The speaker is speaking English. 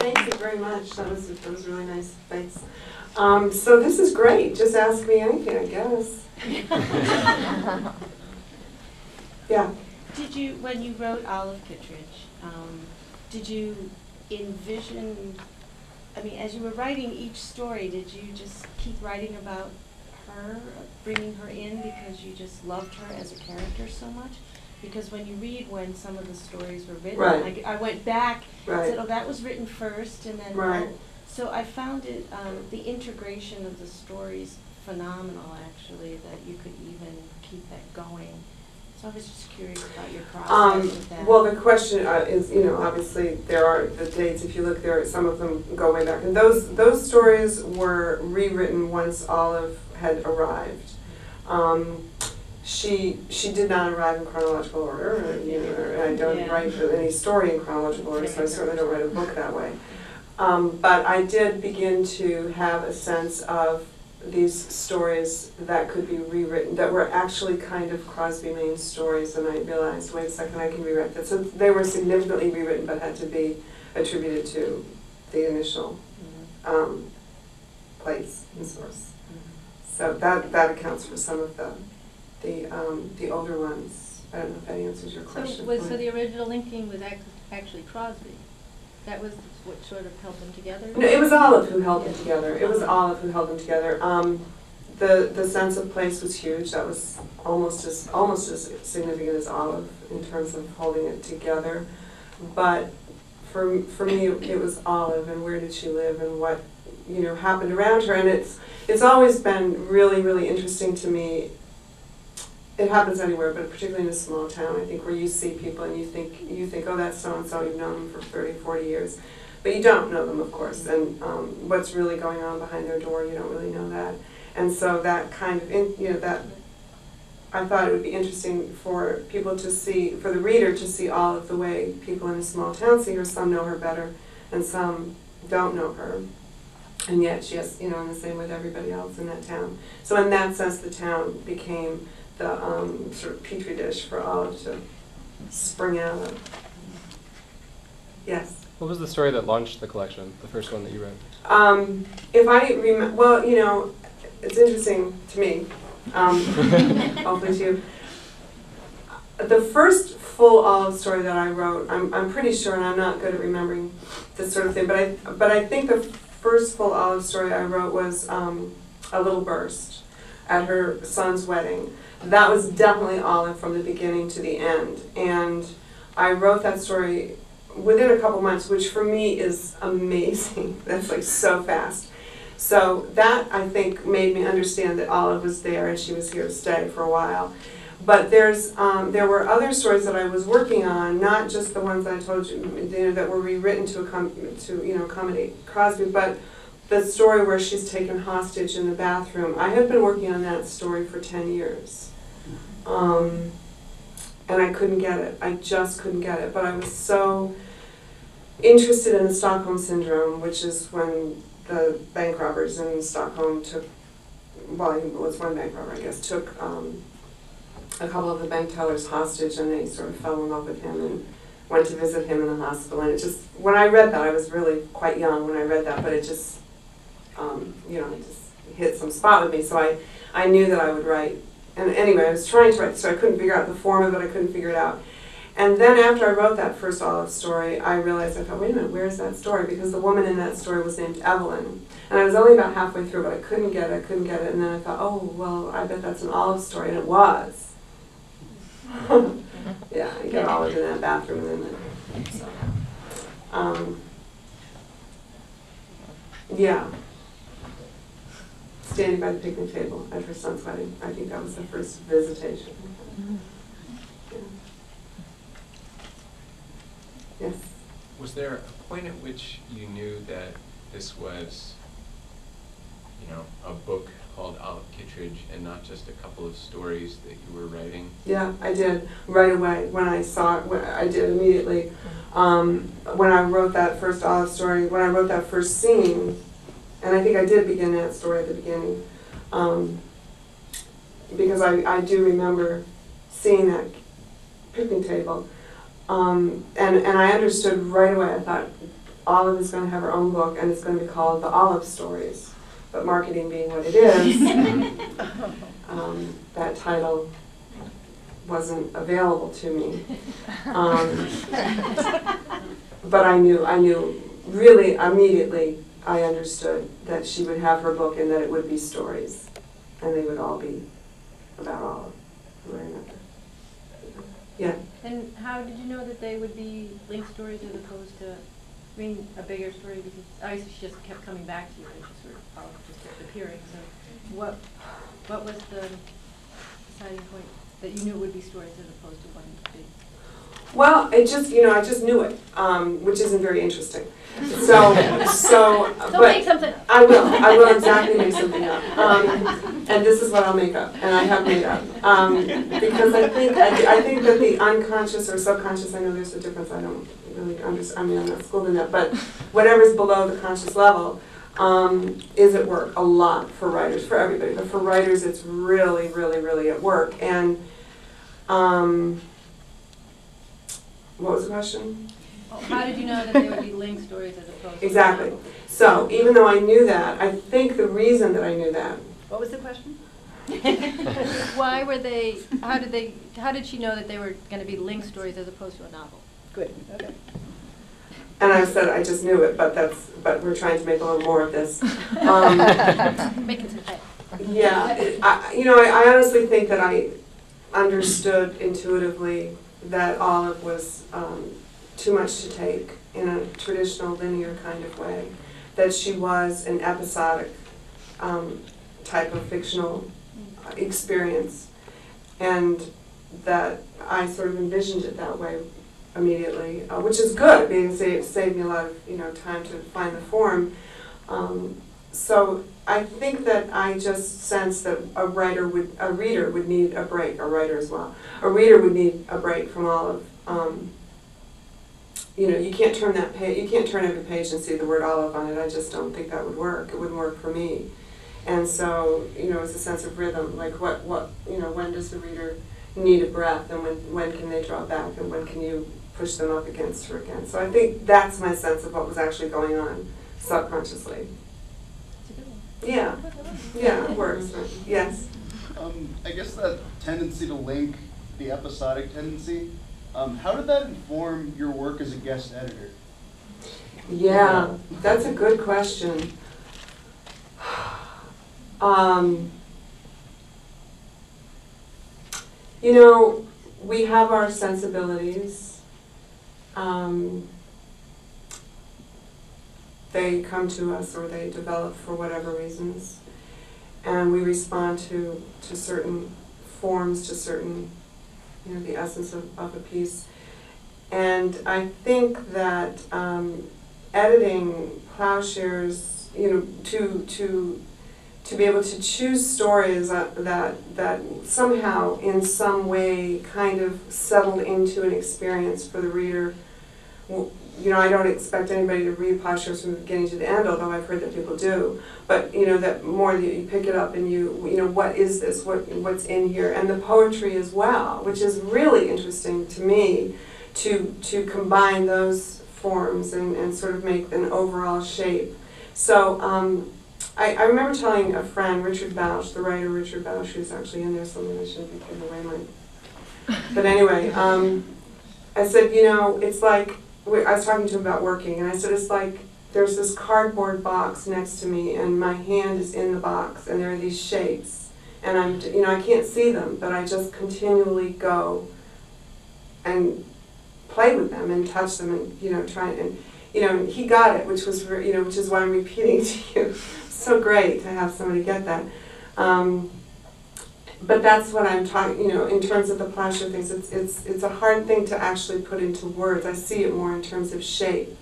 Thank you very much. That was really nice. Thanks. So this is great. Just ask me anything, I guess. Yeah. Did you, when you wrote Olive Kitteridge, did you envision, I mean, as you were writing each story, did you just keep writing about her, bringing her in because you just loved her as a character so much? Because when you read when some of the stories were written, Right. I went back and Right. said, oh, that was written first, and then, Right. so I found it, the integration of the stories phenomenal, actually, that you could even keep that going. So I was just curious about your process with that. Well, the question is, you know, obviously there are the dates. If you look there, some of them go way back, and those stories were rewritten once Olive had arrived. She did not arrive in chronological order. You know, I don't write any story in chronological order, so I certainly don't write a book that way. But I did begin to have a sense of these stories that could be rewritten, that were actually kind of Crosby main stories, and I realized, wait a second, I can rewrite that. So they were significantly rewritten, but had to be attributed to the initial place and source. So that accounts for some of the older ones. I don't know if that answers your question. So the original linking was actually Crosby. That was what sort of held them together? No, it was Olive who held them together. It was Olive who held them together. The sense of place was huge. That was almost as significant as Olive in terms of holding it together. But for me, it was Olive, and where did she live, and what happened around her. And it's always been really, really interesting to me. It happens anywhere, but particularly in a small town, I think, where you see people and you think, oh, that's so-and-so, you've known them for 30, 40 years. But you don't know them, of course, and what's really going on behind their door, you don't really know that. And so that kind of, that, I thought it would be interesting for people to see, for the reader to see Olive the way people in a small town see her. Some know her better, and some don't know her. And yet she has, in the same with everybody else in that town. So in that sense, the town became the sort of petri dish for Olive to spring out of. Yes? What was the story that launched the collection, the first one that you wrote? If I remember, well, it's interesting to me, hopefully to you. The first full Olive story that I wrote, I'm pretty sure, and I'm not good at remembering this sort of thing, but I think the first full Olive story I wrote was A Little Burst at her son's wedding. That was definitely Olive from the beginning to the end. And I wrote that story within a couple months, which for me is amazing. That's like so fast. So that, I think, made me understand that Olive was there and she was here to stay for a while. But there were other stories that I was working on, not just the ones that I told you, that were rewritten to accommodate Crosby, but the story where she's taken hostage in the bathroom. I had been working on that story for 10 years. And I couldn't get it. I just couldn't get it. But I was so interested in the Stockholm Syndrome, which is when the bank robbers in Stockholm took, well, it was one bank robber, I guess, took a couple of the bank tellers hostage, and they sort of fell in love with him and went to visit him in the hospital. And it just, when I read that, I was really quite young when I read that, but it just, it just hit some spot with me. So I knew that I would write. And anyway, I was trying to write, so I couldn't figure out the form of it, I couldn't figure it out. And then after I wrote that first Olive story, I realized, I thought, wait a minute, where's that story? Because the woman in that story was named Evelyn. And I was only about halfway through, but I couldn't get it. And then I thought, oh, well, I bet that's an Olive story, and it was. Yeah, I get Olive in that bathroom, and then, so. Yeah. Standing by the picnic table at her son's wedding. I think that was the first visitation. Yeah. Yes? Was there a point at which you knew that this was, a book called Olive Kitteridge and not just a couple of stories that you were writing? Yeah, I did. Right away. When I saw it, I did immediately. When I wrote that first Olive story, when I wrote that first scene, and I think I did begin that story at the beginning, because I do remember seeing that picnic table, and I understood right away. I thought, Olive is going to have her own book, and it's going to be called The Olive Stories. But marketing being what it is, that title wasn't available to me. But I knew really immediately, I understood that she would have her book and that it would be stories. And they would all be about Olive. Yeah. And how did you know that they would be linked stories as opposed to, I mean, a bigger story? Because obviously she just kept coming back to you and she sort of Olive just kept appearing. So what was the deciding point that you knew it would be stories as opposed to one big? Well, it just, I just knew it, which isn't very interesting. So Don't make something. I will exactly make something up. And this is what I'll make up, and I have made up. Because I think that the unconscious or subconscious, I know there's a difference, I don't really understand, I mean, I'm not schooled in that, but whatever's below the conscious level is at work a lot for writers, for everybody. But for writers, it's really, really, really at work. And what was the question? How did you know that they would be linked stories as opposed to... Exactly. So even though I knew that, I think the reason that I knew that. What was the question? Why were they, how did she know that they were going to be linked stories as opposed to a novel? Good, okay. And I said I just knew it, but we're trying to make a little more of this. Making some hay. Yeah, I honestly think that I understood intuitively that Olive was too much to take in a traditional linear kind of way, that she was an episodic type of fictional experience, and that I sort of envisioned it that way immediately, which is good because it saved me a lot of time to find the form. So I think that I just sensed that a reader would need a break, a writer as well. A reader would need a break from Olive. You can't turn that page, you can't turn every page and see the word Olive on it. I just don't think that would work. It wouldn't work for me. And so, it's a sense of rhythm, like when does the reader need a breath, and when can they draw back, and when can you push them up against her again. So I think that's my sense of what was actually going on subconsciously. Yeah, yeah, it works. Yes. I guess that tendency to link, the episodic tendency, how did that inform your work as a guest editor? Yeah, that's a good question. We have our sensibilities. They come to us or they develop for whatever reasons. And we respond to certain forms, to certain, the essence of a piece. And I think that editing Ploughshares, to be able to choose stories that somehow in some way kind of settled into an experience for the reader. I don't expect anybody to read Ploughshares from the beginning to the end, although I've heard that people do. But that more that you pick it up and what is this? What's in here? And the poetry as well, which is really interesting to me, to combine those forms and sort of make an overall shape. So I remember telling a friend, Richard Bausch, the writer Richard Bausch, who's actually in there somewhere, I shouldn't be giving away mine. But anyway, I said, it's like, I was talking to him about working, and I said, it's like there's this cardboard box next to me, and my hand is in the box, and there are these shapes, and I can't see them, but I just continually go and play with them and touch them, and try and he got it, which was which is why I'm repeating to you. So great to have somebody get that. But that's what I'm talking, in terms of the Ploughshare things, it's a hard thing to actually put into words. I see it more in terms of shape.